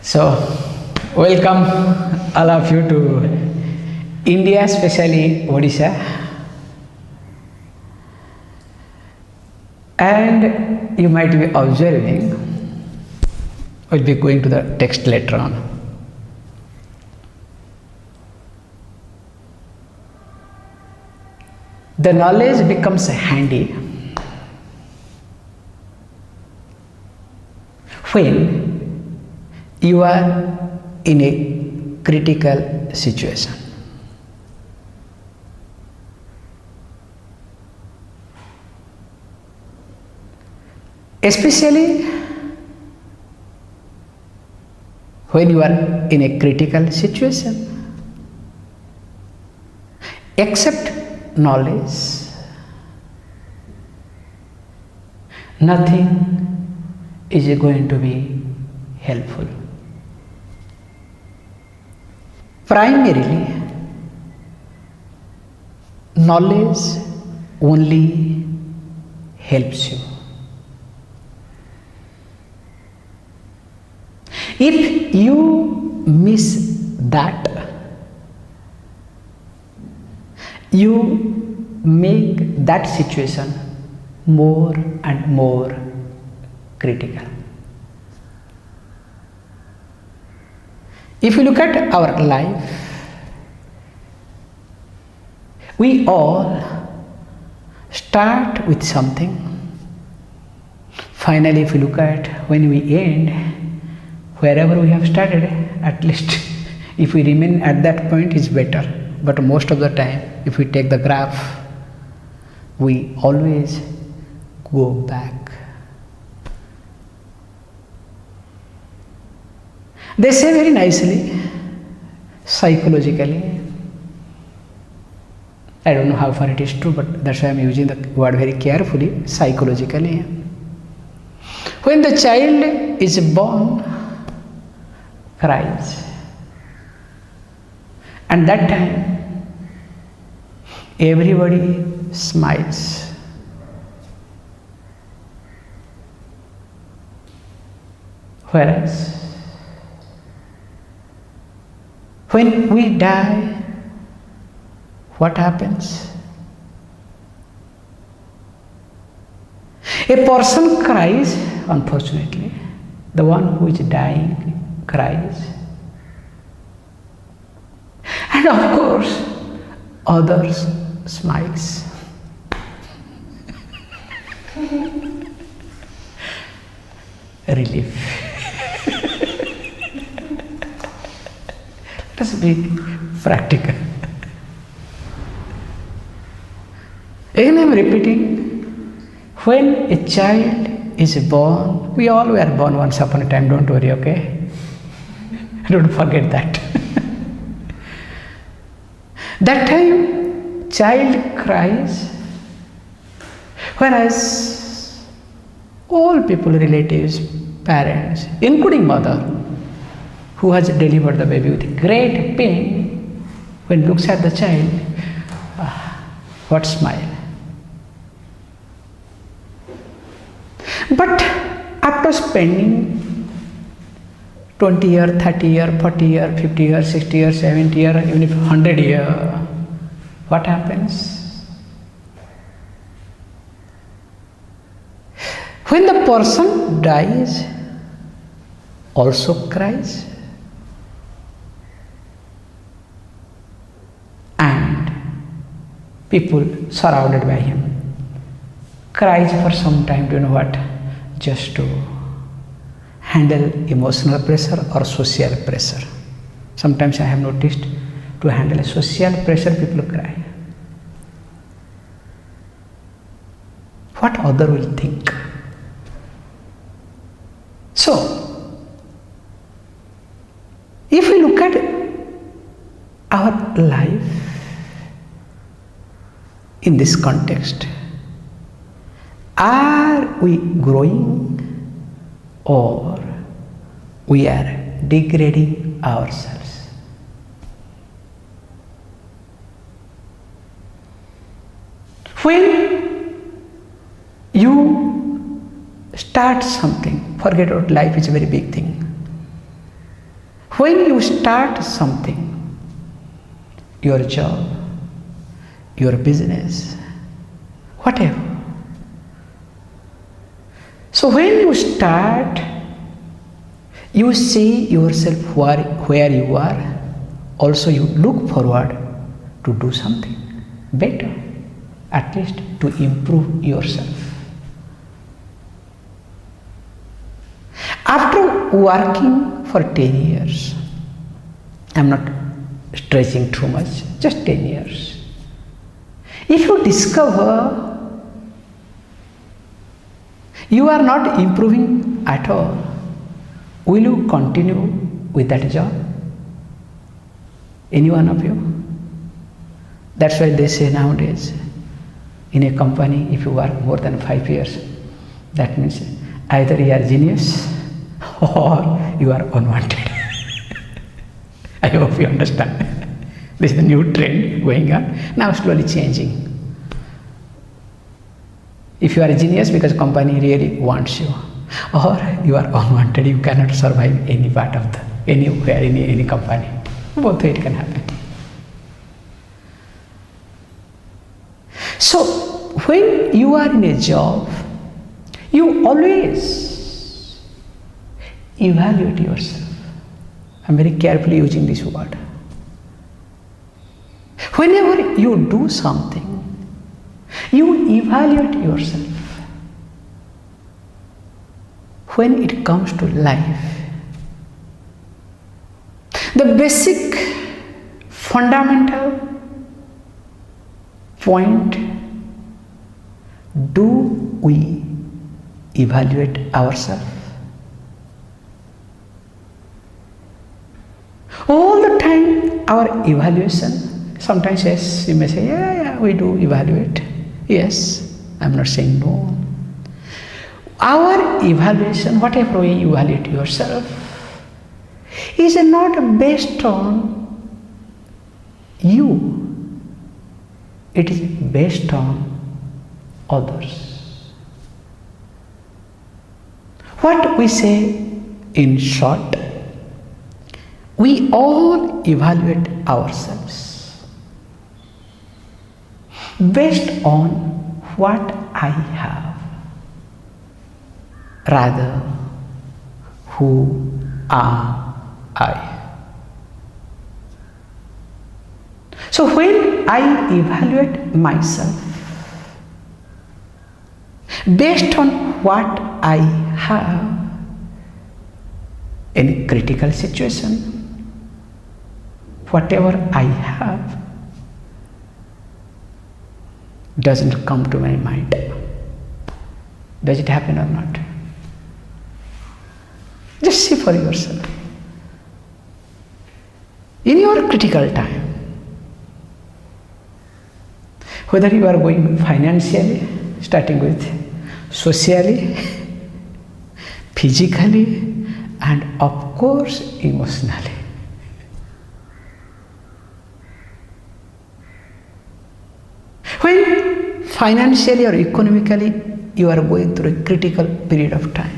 So, welcome all of you to India, especially Odisha. And you might be observing, we'll be going to the text later on. The knowledge becomes handy when you are in a critical situation. Especially when you are in a critical situation. Except knowledge, nothing is going to be helpful. Primarily, knowledge only helps you. If you miss that, you make that situation more and more critical. If you look at our life, we all start with something. Finally, if you look at when we end, wherever we have started, at least if we remain at that point is better. But most of the time, if we take the graph, we always go back. They say very nicely, psychologically, I don't know how far it is true, but that's why I am using the word very carefully, psychologically. When the child is born, cries, and that time everybody smiles. Whereas when we die, what happens? A person cries, unfortunately. The one who is dying cries. And of course, others smiles. Relief. Let us be practical. Again I am repeating, when a child is born, we all were born once upon a time, don't worry, okay? Don't forget that. That time, child cries, whereas all people, relatives, parents, including mother, who has delivered the baby with great pain, when looks at the child, what smile. But after spending 20 years, 30 years, 40 years, 50 years, 60 years, 70 years, even if 100 years, what happens? When the person dies, also cries, and people surrounded by him cries for some time. Do you know what? Just to handle emotional pressure or social pressure. Sometimes I have noticed, to handle a social pressure, people cry. What other will think? So, if we look at our life in this context, are we growing or we are degrading ourselves? When you start something, forget about life is a very big thing. When you start something, your job, your business, whatever. So when you start, you see yourself where you are. Also you look forward to do something better, at least to improve yourself. After working for 10 years, I'm not stretching too much, just 10 years. If you discover you are not improving at all, will you continue with that job? Any one of you? That's why they say nowadays, in a company, if you work more than 5 years, that means either you are genius or you are unwanted. I hope you understand. This is the new trend going on, now slowly changing. If you are a genius because company really wants you, or you are unwanted, you cannot survive any part of anywhere, in any company. Both ways it can happen. So, when you are in a job, you always evaluate yourself. I'm very carefully using this word. Whenever you do something, you evaluate yourself. When it comes to life, the basic fundamental point, do we evaluate ourselves? All the time our evaluation, sometimes yes, you may say, yeah, we do evaluate. Yes, I'm not saying no. Our evaluation, whatever way you evaluate yourself, is not based on you. It is based on others. What we say in short, we all evaluate ourselves based on what I have, rather who am I. So when I evaluate myself based on what I have in critical situation, whatever I have doesn't come to my mind. Does it happen or not? Just see for yourself. In your critical time, whether you are going financially, starting with socially, physically, and of course emotionally. When financially or economically you are going through a critical period of time,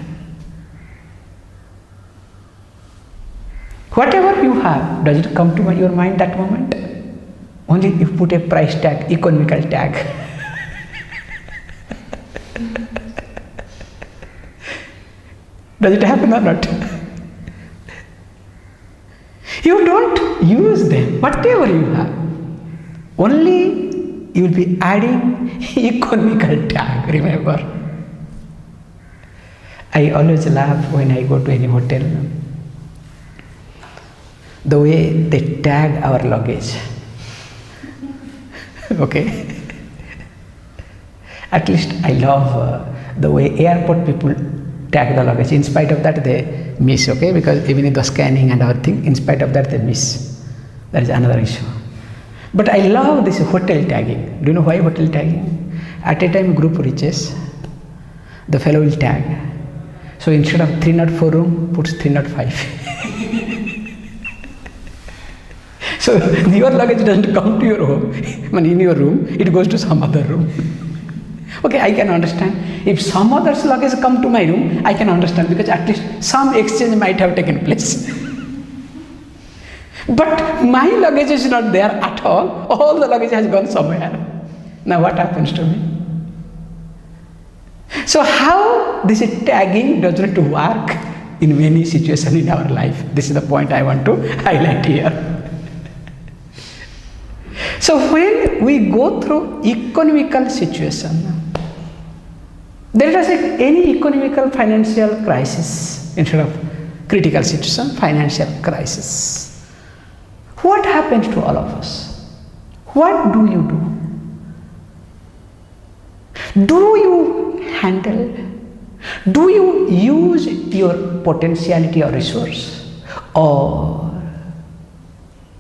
whatever you have, does it come to your mind that moment? Only if you put a price tag, economical tag. Does it happen or not? You don't use them, whatever you have. Only you will be adding economical tag, remember. I always laugh when I go to any hotel, the way they tag our luggage. Okay? At least I love the way airport people tag the luggage. In spite of that they miss, okay? Because even in the scanning and everything, in spite of that they miss. That is another issue. But I love this hotel tagging. Do you know why hotel tagging? At a time group reaches, the fellow will tag. So instead of 304 room, puts 305. So your luggage doesn't come to your home, in your room, it goes to some other room. Okay, I can understand. If some other's luggage come to my room, I can understand because at least some exchange might have taken place. But my luggage is not there at all the luggage has gone somewhere. Now what happens to me? So how this tagging does not work in many situations in our life. This is the point I want to highlight here. So when we go through economical situation, let us take any economical financial crisis instead of critical situation, financial crisis. What happens to all of us? What do you do? Do you handle? Do you use your potentiality or resource? Or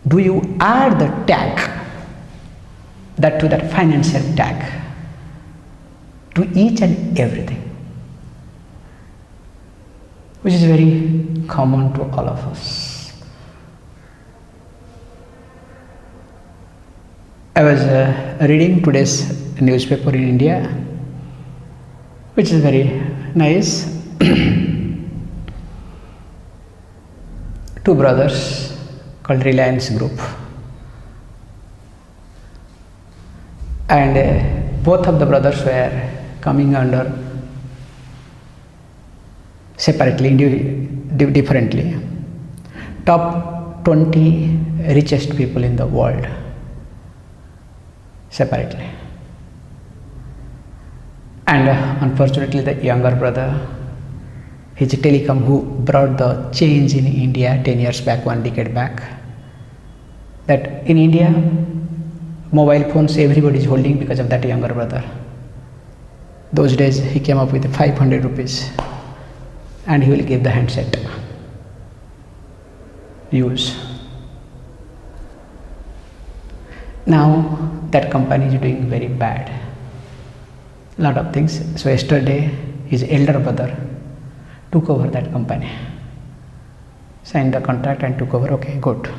do you add the tag, that to that financial tag, to each and everything, which is very common to all of us. I was reading today's newspaper in India, which is very nice. Two brothers called Reliance Group, and both of the brothers were coming under separately, differently, top 20 richest people in the world separately. And unfortunately the younger brother, his telecom, who brought the change in India 10 years back, 1 decade back, that in India mobile phones everybody is holding because of that younger brother. Those days he came up with 500 rupees and he will give the handset. Use. Now that company is doing very bad. Lot of things. So yesterday his elder brother took over that company. Signed the contract and took over. Okay, good.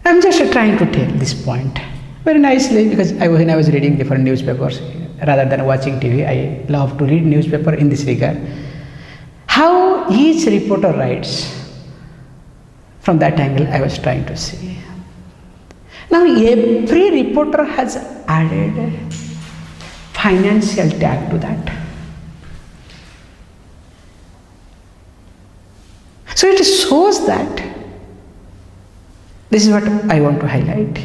I'm just trying to tell this point very nicely, because when I was reading different newspapers, rather than watching TV, I love to read newspaper in this regard. How each reporter writes, from that angle I was trying to see. Now every reporter has added financial tag to that. So it shows that, this is what I want to highlight.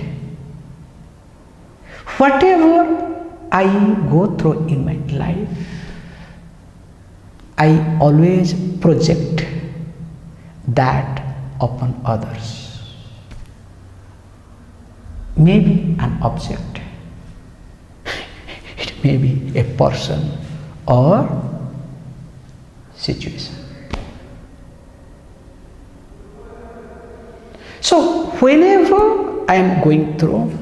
Whatever I go through in my life, I always project that upon others. Maybe an object, it may be a person or situation. So whenever I am going through,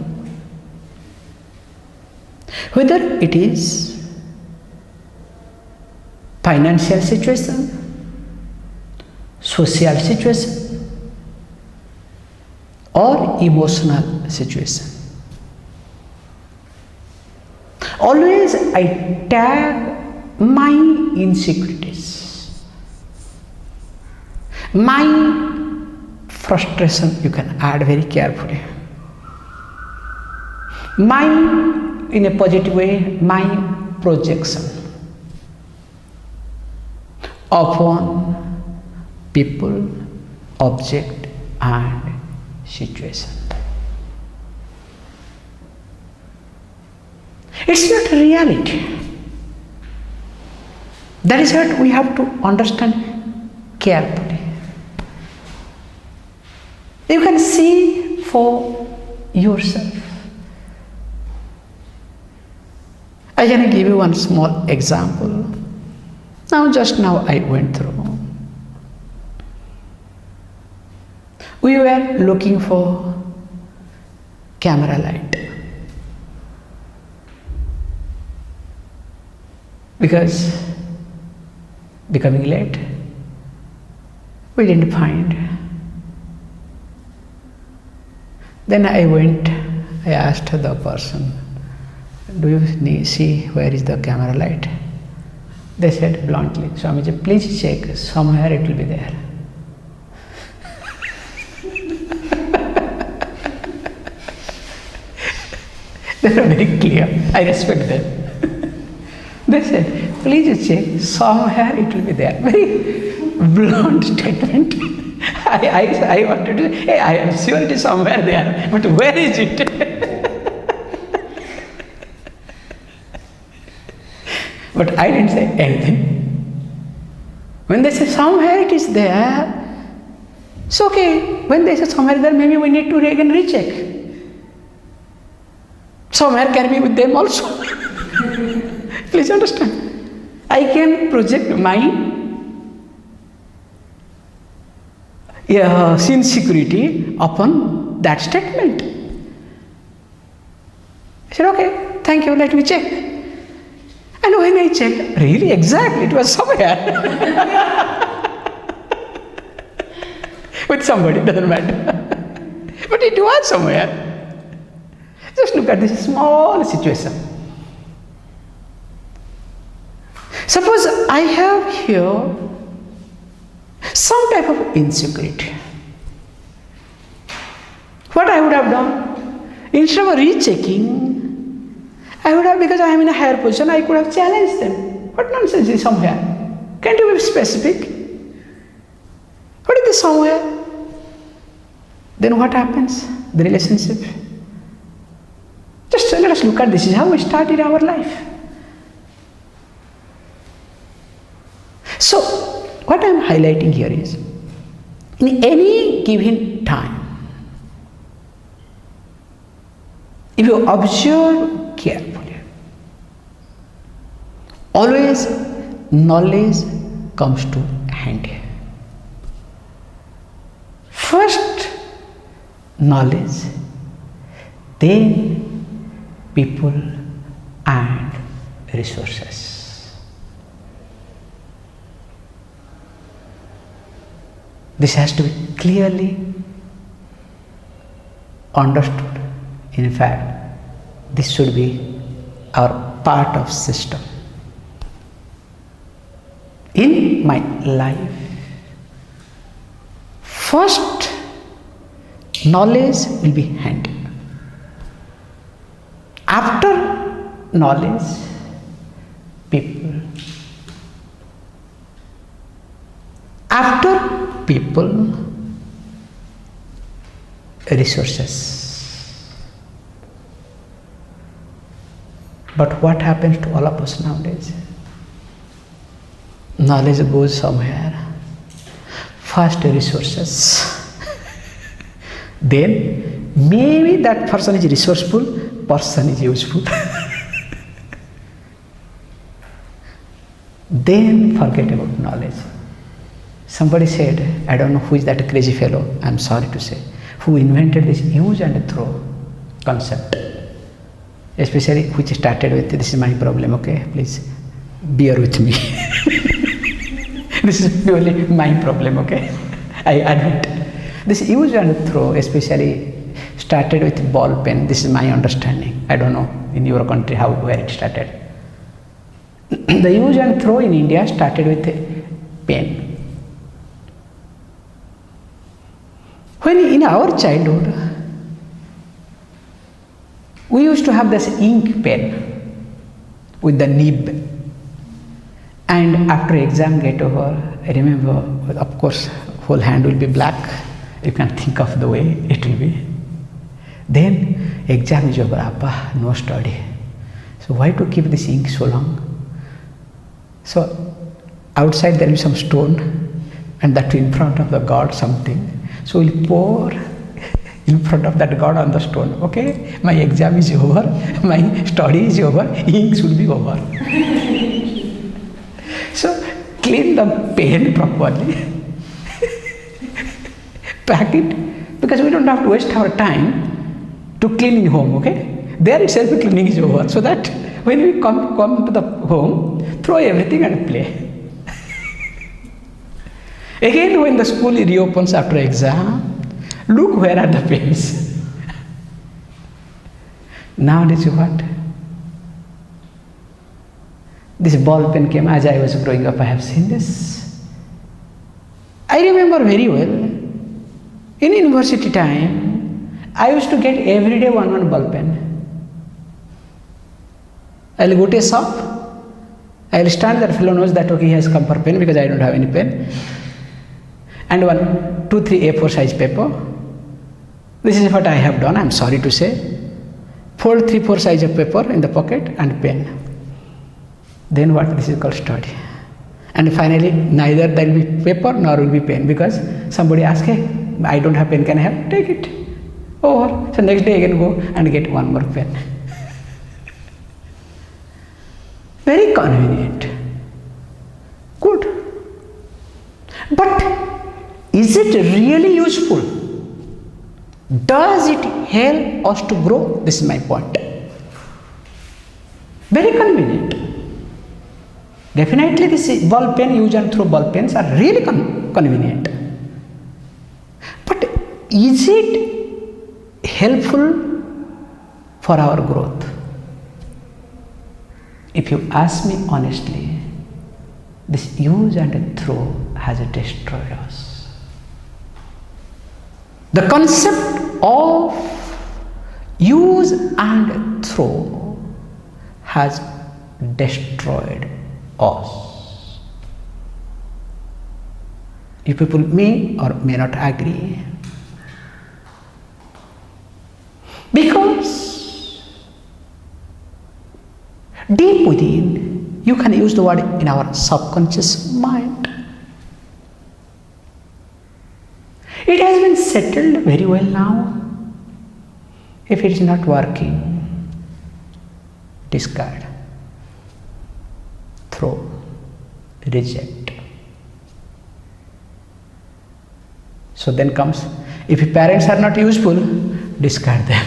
whether it is financial situation, social situation, or emotional situation, always I tag my insecurities, my frustration, you can add very carefully, my, in a positive way, my projection upon people, object and situation. It's not reality. That is what we have to understand carefully. You can see for yourself. I can give you one small example. Just now I went through. We were looking for camera light, because becoming late, we didn't find. Then I asked the person, do you see where is the camera light? They said bluntly, Swamiji, please check, somewhere it will be there. They are very clear. I respect them. They said, please check, somewhere it will be there. Very blunt statement. I wanted to say, hey, I am sure it is somewhere there, but where is it? But I didn't say anything. When they say somewhere it is there, it's okay. When they say somewhere there, maybe we need to again recheck. Somewhere can be with them also. Please understand. I can project my insecurity upon that statement. I said, okay, thank you, let me check. And when I checked, really exactly, it was somewhere. With somebody, doesn't matter. But it was somewhere. Just look at this small situation. Suppose I have here some type of insecurity. What I would have done? Instead of rechecking, I would have, because I am in a higher position, I could have challenged them. What nonsense is somewhere? Can't you be specific? What is this somewhere? Then what happens? The relationship. Just let us look at this. This is how we started our life. So, what I am highlighting here is, in any given time, if you observe carefully, always knowledge comes to hand. First knowledge, then people and resources. This has to be clearly understood. In fact, this should be our part of system. In my life, first knowledge will be handed. After knowledge, people. After people, resources. But what happens to all of us nowadays? Knowledge goes somewhere. First resources. Then maybe that person is resourceful, person is useful. Then forget about knowledge. Somebody said, I don't know who is that crazy fellow, I'm sorry to say, who invented this use and throw concept. Especially which started with, this is my problem, okay, please bear with me. This is purely my problem, okay, I admit. This use and throw especially started with ball pen. This is my understanding. I don't know in your country where it started. The use and throw in India started with a pen. When in our childhood, we used to have this ink pen with the nib. And after exam get over, I remember, of course, whole hand will be black. You can think of the way it will be. Then exam is over, Appa, no study. So why to keep this ink so long? So outside there is some stone, and that in front of the God something. So we'll pour in front of that God on the stone. Okay, my exam is over, my study is over, inks will be over. So clean the pen properly. Pack it, because we don't have to waste our time to clean in home, okay? There itself the cleaning is over, so that when we come to the home, throw everything and play. Again, when the school reopens after exam, look where are the pens. Nowadays what? This ball pen came as I was growing up, I have seen this. I remember very well. In university time, I used to get every day one ball pen. I'll go to a shop, I'll stand, that fellow knows that okay, he has come for pen because I don't have any pen. And 1, 2, 3 A4 size paper. This is what I have done, I am sorry to say. Fold 3, 4 size of paper in the pocket and pen. Then what? This is called study. And finally, neither there will be paper nor will be pen, because somebody asks, hey, I don't have pen, can I have? Take it. Over. So next day I can go and get one more pen. Very convenient. Good. But is it really useful? Does it help us to grow? This is my point. Very convenient. Definitely this ball pen, use and throw ball pens are really convenient. But is it helpful for our growth? If you ask me honestly, this use and throw has destroyed us. The concept of use and throw has destroyed us. You people may or may not agree. Because deep within, you can use the word in our subconscious mind. It has been settled very well now. If it is not working, discard, throw, reject. So then comes, if parents are not useful, discard them.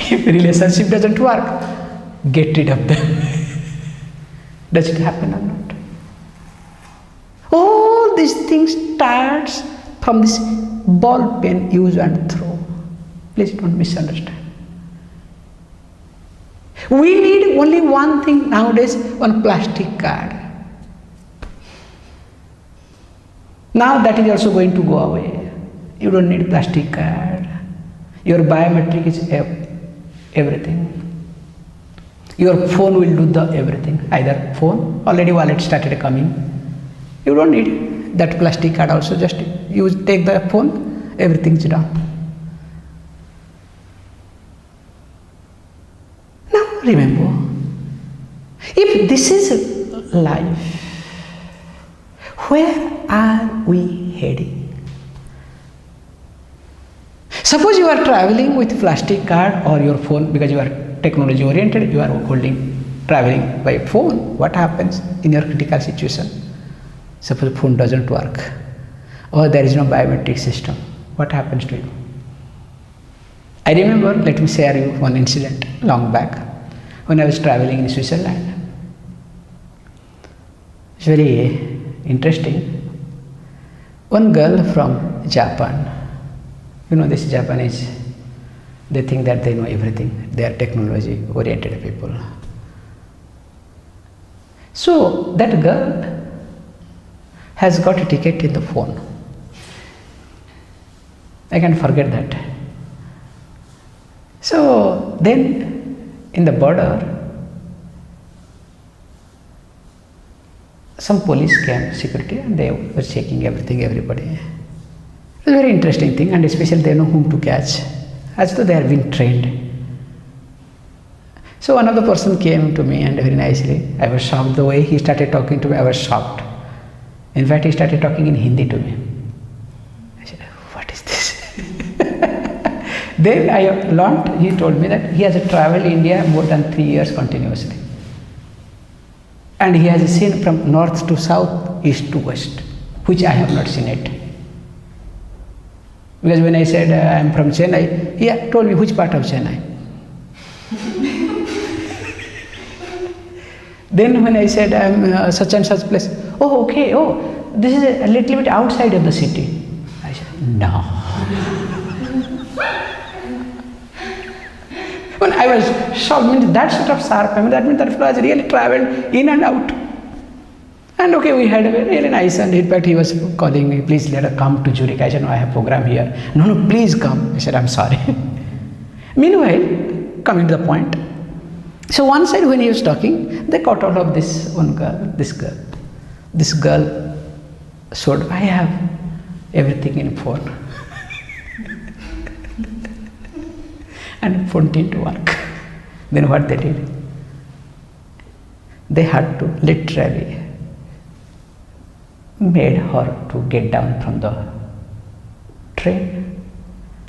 If relationship doesn't work, get rid of them. Does it happen or not? All these things starts from this ball pen use and throw. Please don't misunderstand. We need only one thing nowadays, one plastic card. Now that is also going to go away. You don't need plastic card. Your biometric is everything. Your phone will do the everything. Either phone, already wallet started coming. You don't need that plastic card also, just use, take the phone, everything's done. Now remember, if this is life, where are we heading? Suppose you are traveling with plastic card or your phone, because you are technology oriented, you are traveling by phone. What happens in your critical situation? Suppose phone doesn't work or there is no biometric system. What happens to you? I remember, let me share you one incident long back when I was traveling in Switzerland. It's very interesting. One girl from Japan, this Japanese, they think that they know everything. They are technology oriented people. So that girl has got a ticket in the phone. I can't forget that. So then in the border, some police came, security, and they were checking everything, everybody. It was a very interesting thing, and especially they know whom to catch, as though they have been trained. So one of the person came to me and very nicely, I was shocked the way he started talking to me, I was shocked. In fact, he started talking in Hindi to me. I said, what is this? Then I learned, he told me that he has traveled India more than 3 years continuously. And he has seen from north to south, east to west, which I have not seen it. Because when I said I am from Chennai, he told me which part of Chennai. Then when I said I am such and such place, oh okay, this is a little bit outside of the city. I said, no. When I was shocked, that sort of sharp, that means that fellow has really travelled in and out. And okay, we had a really nice, and in fact he was calling me, please let her come to Zurich. I said, no, I have program here. No, please come. I said, I'm sorry. Meanwhile, coming to the point, So one side when he was talking, they caught hold of this one girl, this girl. This girl showed, I have everything in phone. And phone didn't work. Then what they did? They had to literally made her to get down from the train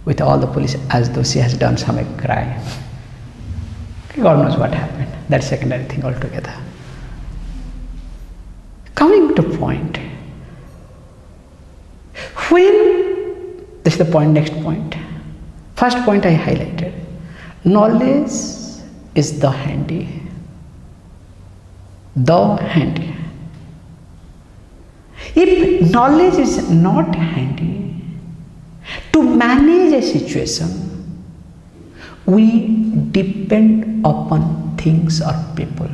with all the police as though she has done some crime. God knows what happened. That's secondary thing altogether. Coming to point. When, this is the point, next point. First point I highlighted. Knowledge is the handy. The handy. If knowledge is not handy to manage a situation, we depend upon things or people.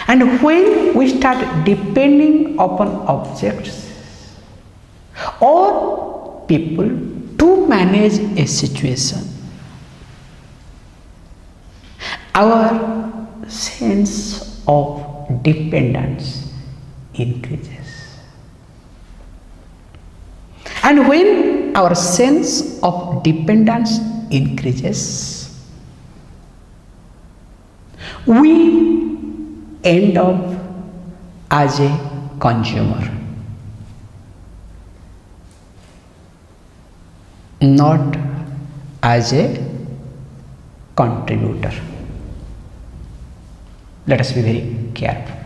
And when we start depending upon objects or people to manage a situation, our sense of dependence increases. And when our sense of dependence increases, we end up as a consumer, not as a contributor. Let us be very careful.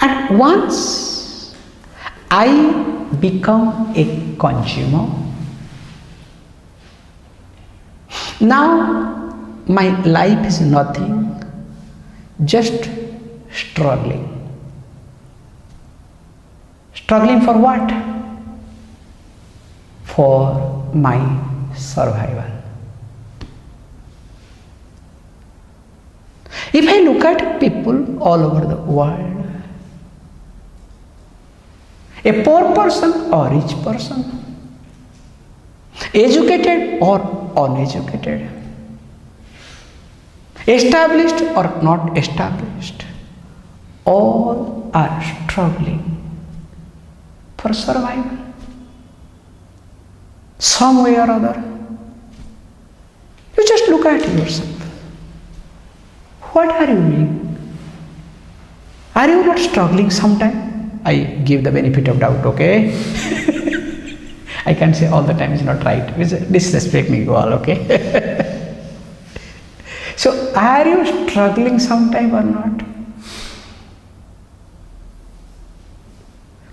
And once I become a consumer, now my life is nothing, just struggling. Struggling for what? For my survival. If I look at people all over the world, a poor person or rich person, educated or uneducated, established or not established, all are struggling for survival, some way or other. You just look at yourself. What are you doing? Are you not struggling sometime? I give the benefit of doubt, okay? I can't say all the time is not right. Disrespect me, all, okay? So, are you struggling sometime or not?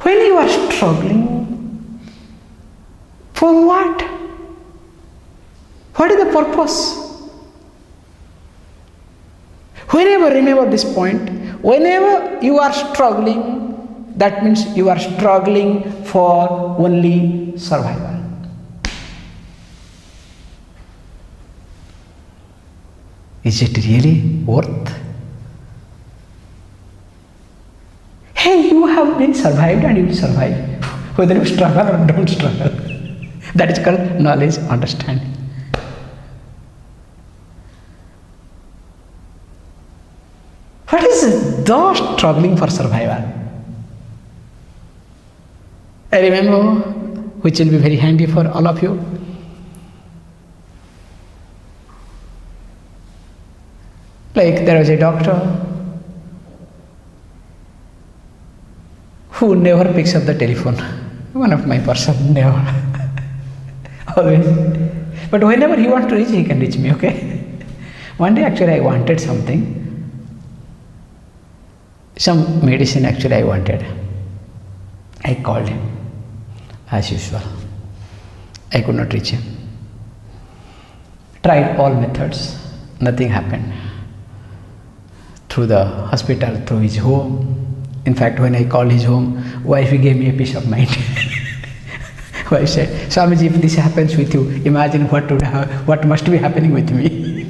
When you are struggling, for what? What is the purpose? Whenever, remember this point, whenever you are struggling, that means you are struggling for only survival. Is it really worth? Hey, you have been survived and you will survive, whether you struggle or don't struggle. That is called knowledge, understanding. What is the struggling for survival? I remember, which will be very handy for all of you. Like there was a doctor who never picks up the telephone. One of my person, never. Always. But whenever he wants to reach, he can reach me, okay? One day actually I wanted something. Some medicine actually I wanted. I called him as usual. I could not reach him. Tried all methods. Nothing happened. Through the hospital, through his home. In fact, when I called his home, wife gave me a peace of mind. Wife said, Swamiji, if this happens with you, imagine what must be happening with me.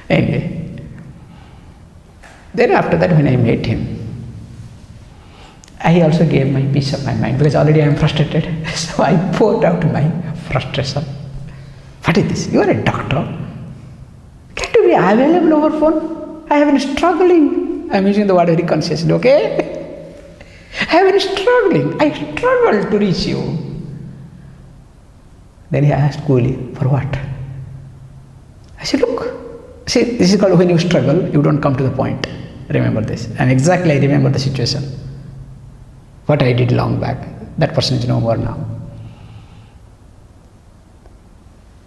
Anyway. Then after that, when I met him, I I also gave my peace of my mind because already I am frustrated. So I poured out my frustration. What is this? You are a doctor. Can't you be available over phone? I have been struggling. I am using the word very consciously, okay? I have been struggling. I struggled to reach you. Then he asked coolly, for what? I said, look, see, this is called when you struggle, you don't come to the point. Remember this. And exactly I remember the situation. What I did long back. That person is no more now.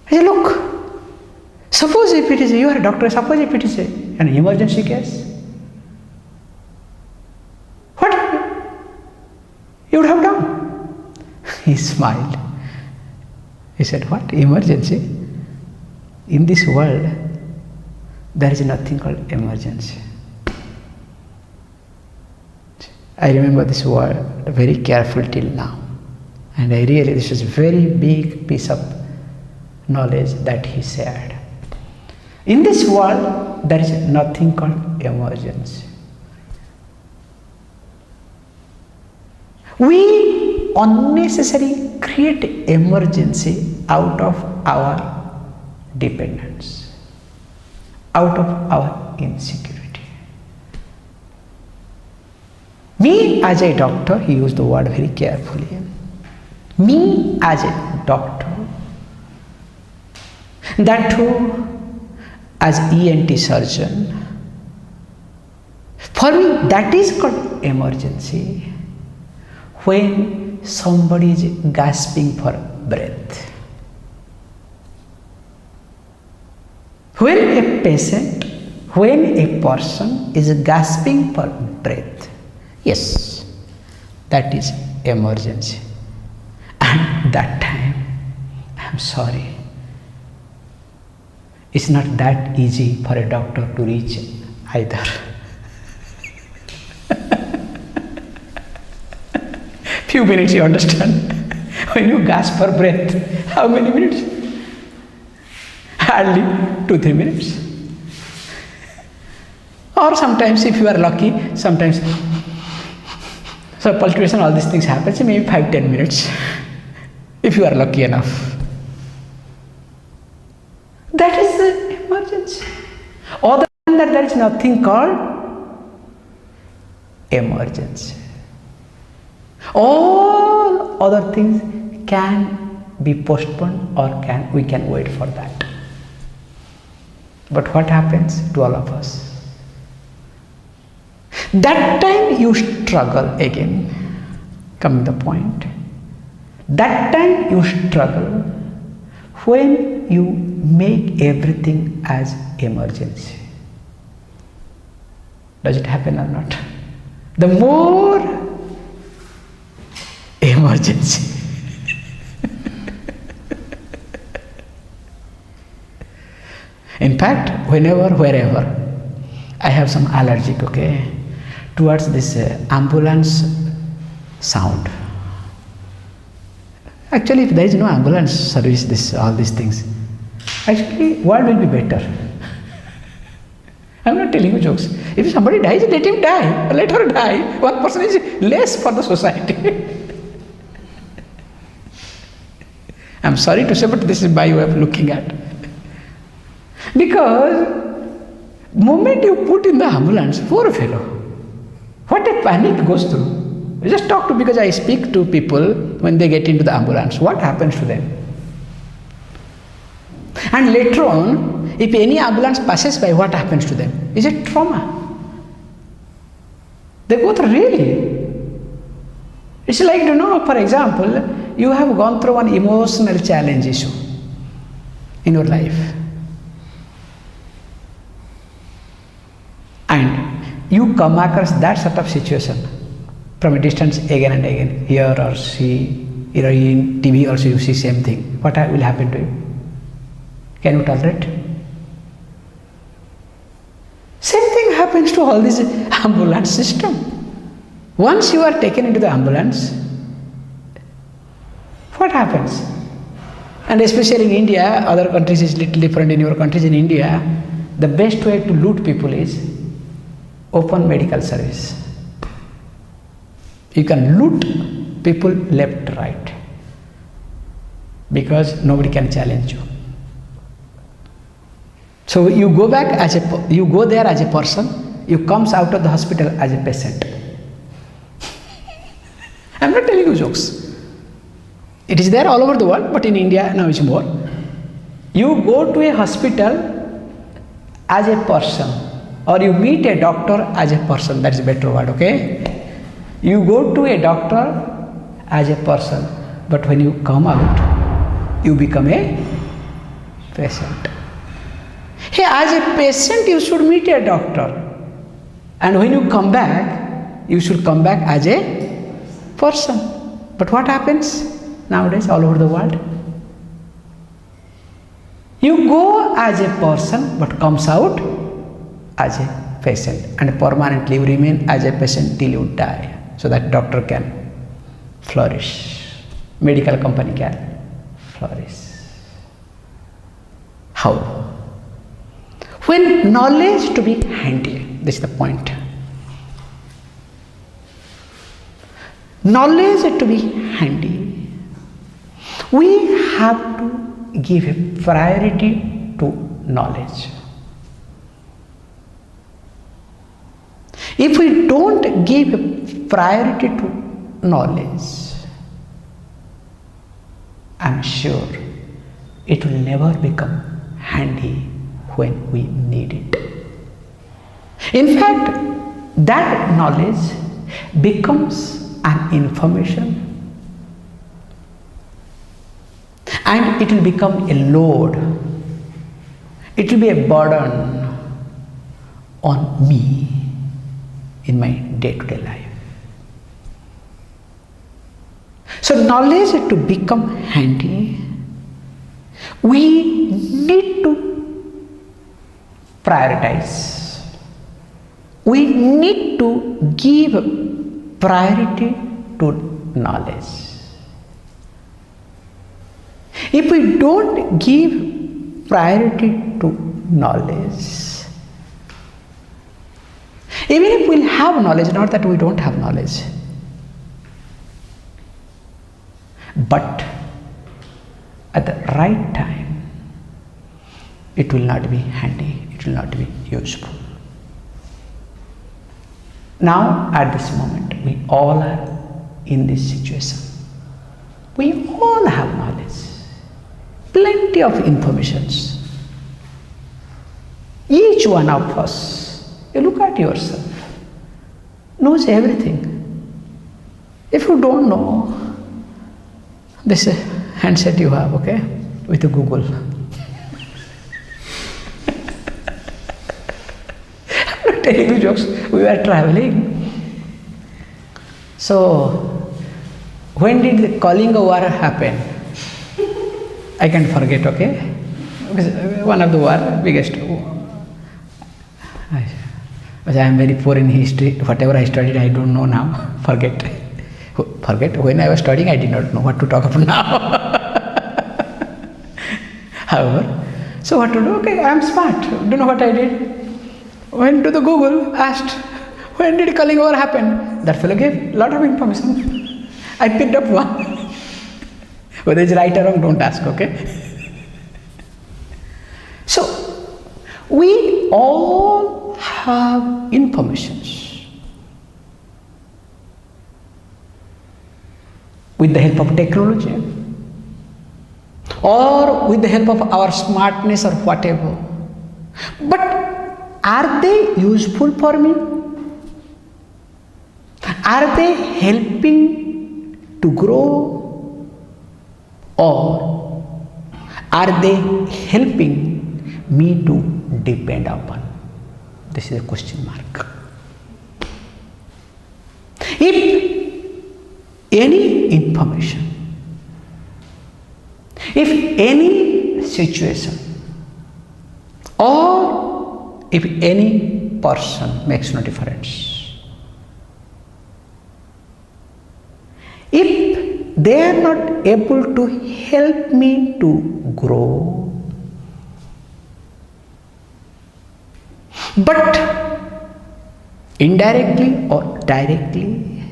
I said, look, suppose if it is, you are a doctor, suppose if it is an emergency case. What you would have done? He smiled. He said, what? Emergency? In this world, there is nothing called emergency. I remember this word very careful till now. And I really, this was a very big piece of knowledge that he shared. In this world, there is nothing called emergency. We unnecessarily create emergency out of our dependence, out of our insecurity. Me as a doctor, he used the word very carefully. Me as a doctor, that too as ENT surgeon, for me that is called emergency when somebody is gasping for breath. When a patient, when a person is gasping for breath, yes, that is emergency. And that time, I am sorry, it's not that easy for a doctor to reach either. Few minutes, you understand? When you gasp for breath, how many minutes? Hardly 2-3 minutes. Or sometimes, if you are lucky, sometimes, so palpitation, all these things happen, so maybe 5-10 minutes, if you are lucky enough. That is the emergency. Other than that, there is nothing called emergency. All other things can be postponed or we can wait for that. But what happens to all of us? That time you struggle again, coming to the point. That time you struggle when you make everything as emergency. Does it happen or not? The more emergency. In fact, whenever, wherever, I have some allergic, okay, towards this ambulance sound. Actually, if there is no ambulance service, all these things, actually, world will be better. I am not telling you jokes. If somebody dies, let him die, let her die. One person is less for the society. I am sorry to say, but this is my way of looking at. Because moment you put in the ambulance, poor fellow, what a panic goes through. I just talk to, because I speak to people when they get into the ambulance, what happens to them? And later on, if any ambulance passes by, what happens to them? Is it trauma? They go through really. It's like, for example, you have gone through one emotional challenge issue in your life. And you come across that sort of situation from a distance again and again, here or see, here in TV also you see same thing. What will happen to you? Can you tolerate? Same thing happens to all this ambulance system. Once you are taken into the ambulance, what happens? And especially in India, other countries is little different. In your countries, in India, the best way to loot people is open medical service. You can loot people left, right, because nobody can challenge you. So you go back you go there as a person, you comes out of the hospital as a patient. I'm not telling you jokes. It is there all over the world, but in India now it's more. You go to a hospital as a person, or you meet a doctor as a person. That is a better word, okay? You go to a doctor as a person, but when you come out, you become a patient. Hey, as a patient, you should meet a doctor, and when you come back, you should come back as a person. But what happens nowadays all over the world? You go as a person, but comes out as a patient, and permanently you remain as a patient till you die, so that doctor can flourish, medical company can flourish. How? When knowledge to be handy, this is the point. Knowledge to be handy, we have to give a priority to knowledge. If we don't give a priority to knowledge, I'm sure it will never become handy when we need it. In fact, that knowledge becomes an information, and it will become a load. It will be a burden on me in my day-to-day life. So knowledge to become handy, we need to prioritize. We need to give priority to knowledge. If we don't give priority to knowledge, even if we'll have knowledge, not that we don't have knowledge, but at the right time, it will not be handy, it will not be useful. Now, at this moment, we all are in this situation. We all have knowledge, plenty of informations. Each one of us, you look at yourself, knows everything. If you don't know, this handset you have, okay, with the Google. I'm not telling you jokes. We were traveling. So, when did the calling war happen? I can't forget, okay? Because one of the war, biggest. But I am very poor in history. Whatever I studied, I don't know now. Forget. When I was studying, I did not know what to talk about now. However, so what to do? Okay, I am smart. Do you know what I did? Went to the Google, asked, when did calling war happen? That fellow gave a lot of information. I picked up one. Whether it's right or wrong, don't ask, okay? So, we all have informations. With the help of technology, or with the help of our smartness or whatever. But are they useful for me? Are they helping to grow? Or are they helping me to depend upon? This is a question mark. If any information, if any situation, or if any person, makes no difference, if they are not able to help me to grow, but indirectly or directly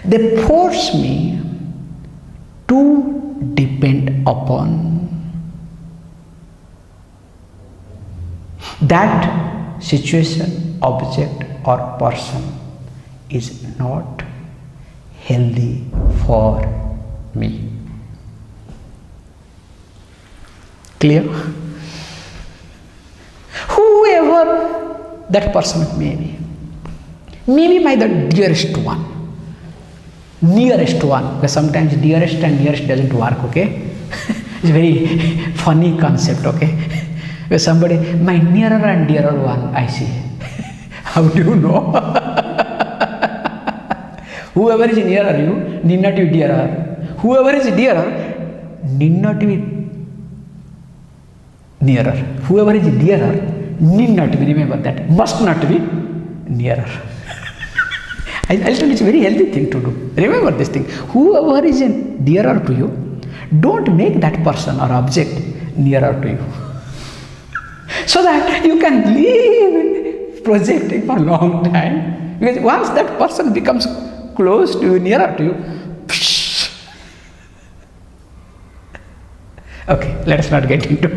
They force me to depend upon that situation, object, or person is not healthy for me. Clear? Whoever that person may be, maybe my the dearest one, nearest one, because sometimes dearest and nearest doesn't work, okay? It's a very funny concept, okay? Where somebody, my nearer and dearer one, I see. How do you know? Whoever is nearer you, need not be dearer. Whoever is dearer, need not be nearer. Whoever is dearer, need not be, remember that, must not be nearer. I'll tell you, it's a very healthy thing to do. Remember this thing. Whoever is dearer to you, don't make that person or object nearer to you. So that you can live projecting for a long time. Because once that person becomes close to you, nearer to you, okay, let us not get into,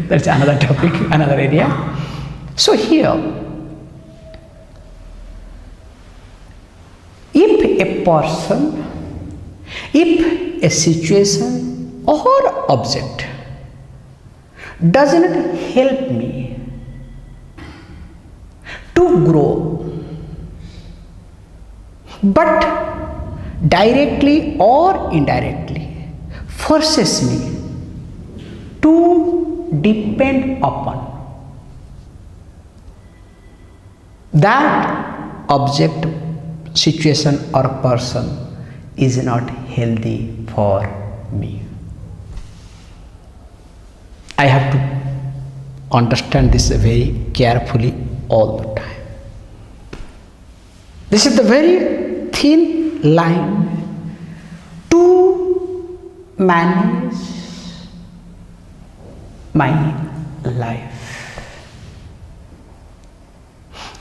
that's another topic, another area. So here, if a person, if a situation or object does not help me to grow, but directly or indirectly forces me to depend upon that object, situation, or person is not healthy for me. I have to understand this very carefully all the time. This is the very thin line to manage my life.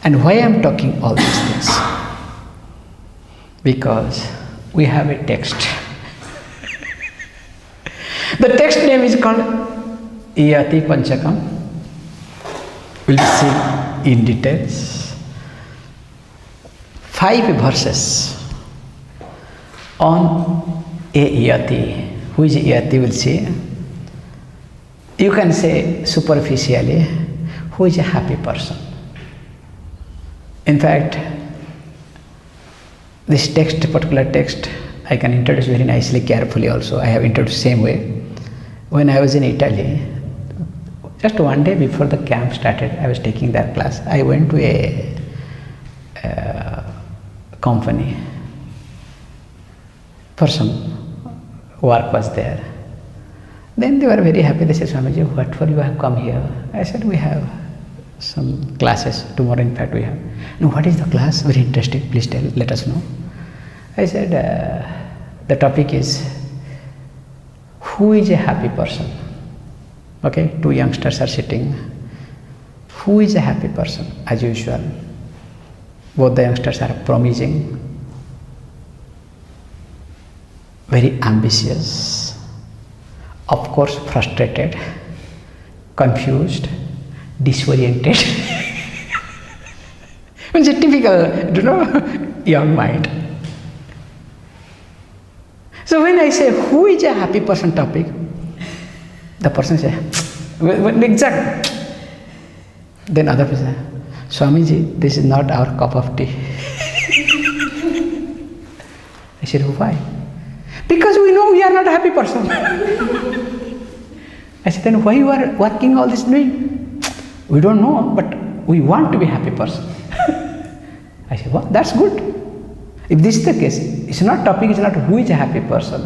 And why I am talking all these things? Because we have a text. The text name is called Yati Panchakam. We'll see in details. 5 verses on a Yati. Who is a Yati? We'll see. You can say superficially, who is a happy person? In fact, this text, particular text, I can introduce very nicely, carefully also. I have introduced same way. When I was in Italy, just one day before the camp started, I was taking that class. I went to a company for some work was there. Then they were very happy. They said, Swamiji, what for you have come here? I said, we have some classes. Tomorrow, in fact, we have. No, what is the class? Very interesting. Please let us know. I said, the topic is, who is a happy person? Okay, 2 youngsters are sitting. Who is a happy person? As usual, both the youngsters are promising, very ambitious, of course frustrated, confused, disoriented. It's a typical, young mind. So when I say, who is a happy person topic, the person says, exact. Then other person says, Swamiji, this is not our cup of tea. I said, why? Because we know we are not a happy person. I said, then why you are working all this doing? We don't know, but we want to be a happy person. I said, well, that's good. If this is the case, it's not topic, it's not who is a happy person.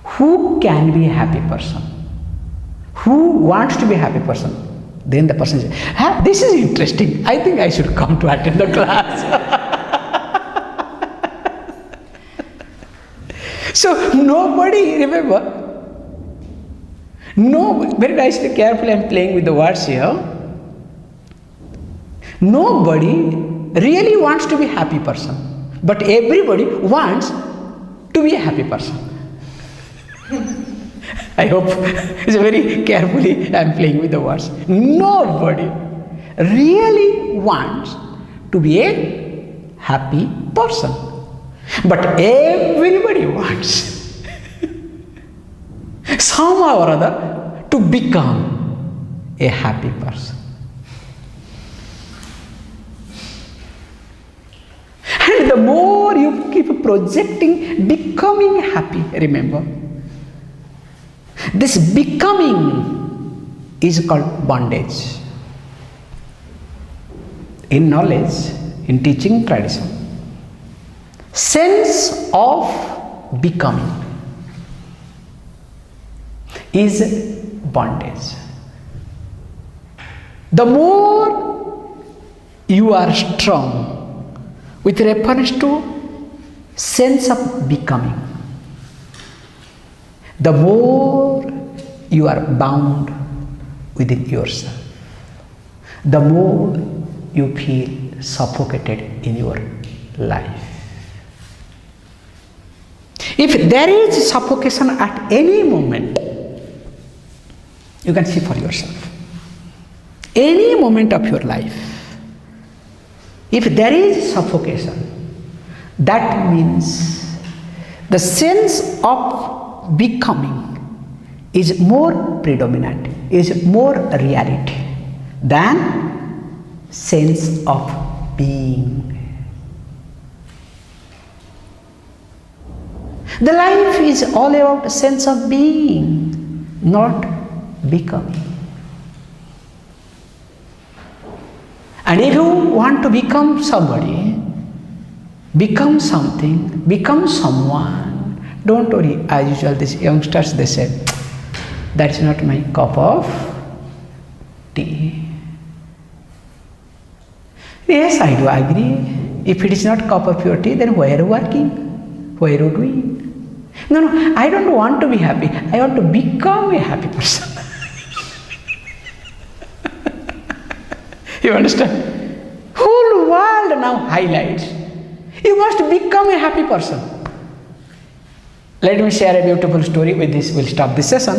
Who can be a happy person? Who wants to be a happy person? Then the person says, this is interesting. I think I should come to attend the class. So nobody, remember, no, very nicely, carefully I am playing with the words here. Nobody really wants to be a happy person. But everybody wants to be a happy person. I hope it's very carefully I am playing with the words. Nobody really wants to be a happy person. But everybody wants somehow or other to become a happy person. And the more you keep projecting becoming happy, remember, this becoming is called bondage. In knowledge, in teaching tradition, sense of becoming is bondage. The more you are strong with reference to sense of becoming, the more you are bound within yourself, the more you feel suffocated in your life. If there is suffocation at any moment, you can see for yourself. Any moment of your life, if there is suffocation, that means the sense of becoming is more predominant, is more reality than sense of being. The life is all about a sense of being, not becoming. And if you want to become somebody, become something, become someone, don't worry. As usual, these youngsters, they say, that's not my cup of tea. Yes, I do agree. If it is not cup of your tea, then why are you working? Why are you doing? No, I don't want to be happy. I want to become a happy person. You understand? Whole world now highlights. You must become a happy person. Let me share a beautiful story. With this, we'll stop this session.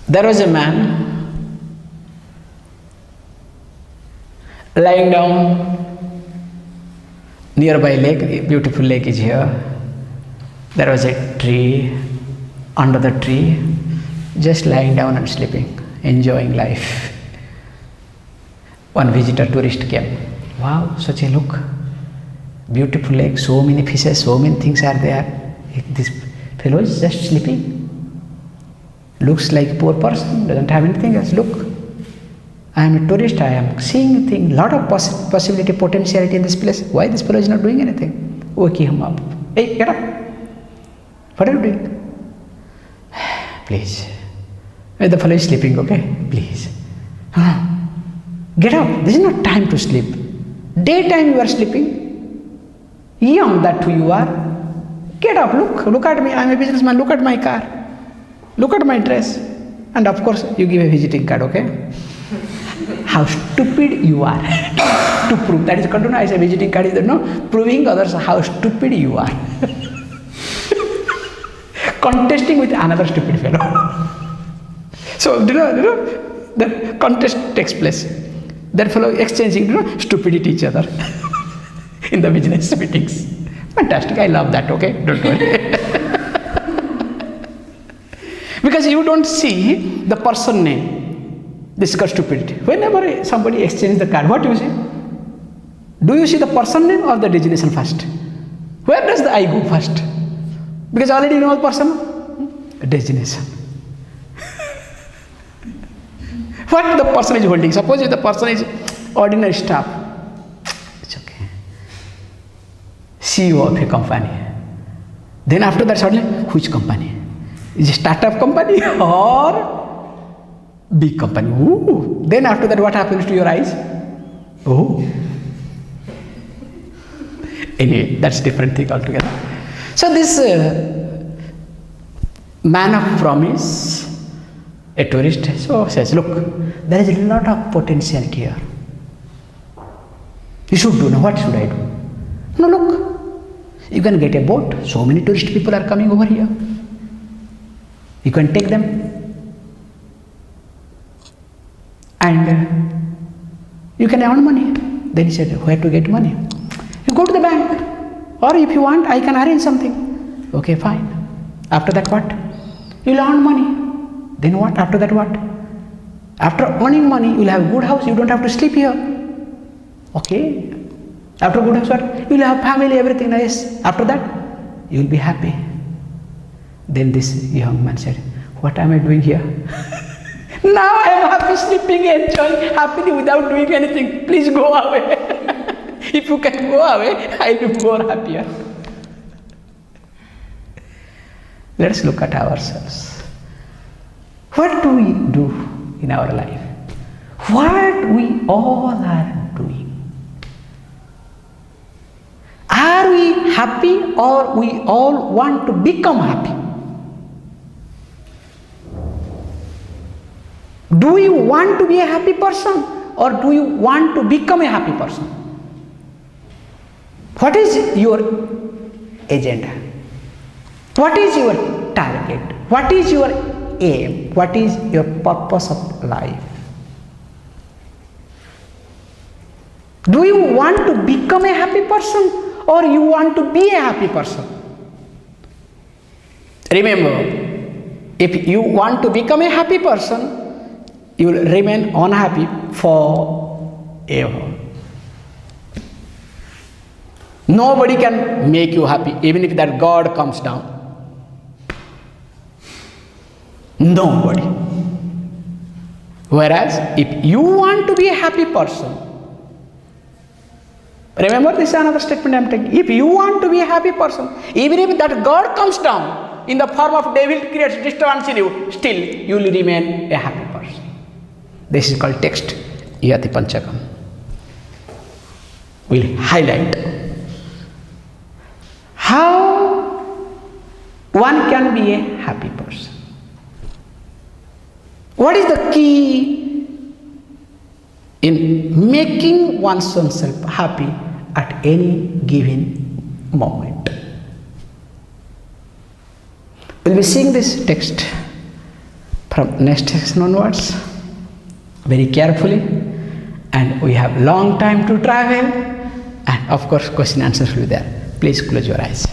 There was a man lying down nearby lake. A beautiful lake is here. There was a tree. Under the tree, just lying down and sleeping, enjoying life. One visitor, tourist came. Wow, such a look. Beautiful lake, so many fishes, so many things are there. This fellow is just sleeping. Looks like a poor person, doesn't have anything else. Look, I am a tourist, I am seeing things, lot of possibility, potentiality in this place. Why this fellow is not doing anything? Wake him up. Hey, get up. What are you doing? Please. The fellow is sleeping, okay? Please. Get up. This is not time to sleep. Daytime you are sleeping. Young, that who you are. Get up, look at me. I am a businessman. Look at my car. Look at my dress. And of course, you give a visiting card, okay? How stupid you are. To prove. That is continue. I say visiting card is proving others how stupid you are. Contesting with another stupid fellow. So, the contest takes place. That fellow exchanging stupidity each other in the business meetings. Fantastic, I love that, okay? Don't worry. Because you don't see the person name. This is called stupidity. Whenever somebody exchanges the card, what do you see? Do you see the person name or the designation first? Where does the I go first? Because already you know the person? Designation. What the person is holding? Suppose if the person is ordinary staff, it's okay. CEO of a company. Then after that suddenly, which company? Is it a startup company or big company? Ooh. Then after that, what happens to your eyes? Oh. Anyway, that's a different thing altogether. So this man of promise, a tourist, so says, look, there is a lot of potential here. You should do. Now what should I do? No, look, you can get a boat. So many tourist people are coming over here. You can take them. And you can earn money. Then he said, where to get money? You go to the bank. Or if you want, I can arrange something. Okay, fine. After that what? You'll earn money. Then what? After that what? After earning money, you'll have a good house. You don't have to sleep here. Okay. After good house, what? You'll have family, everything nice. After that, you'll be happy. Then this young man said, what am I doing here? Now I am happy, sleeping, enjoying, happily without doing anything. Please go away. If you can go away, I will be more happier. Let's look at ourselves. What do we do in our life? What we all are doing? Are we happy or we all want to become happy? Do you want to be a happy person or do you want to become a happy person? What is your agenda? What is your target? What is your aim? What is your purpose of life? Do you want to become a happy person or you want to be a happy person? Remember, if you want to become a happy person, you will remain unhappy forever. Nobody can make you happy, even if that God comes down. Nobody. Whereas, if you want to be a happy person, remember this is another statement I am taking. If you want to be a happy person, even if that God comes down in the form of devil, creates disturbance in you, still you will remain a happy person. This is called text, Yati Panchakam. We'll highlight how one can be a happy person. What is the key in making oneself happy at any given moment? We'll be seeing this text from next section onwards very carefully, and we have long time to travel, and of course question answers will be there. Please close your eyes.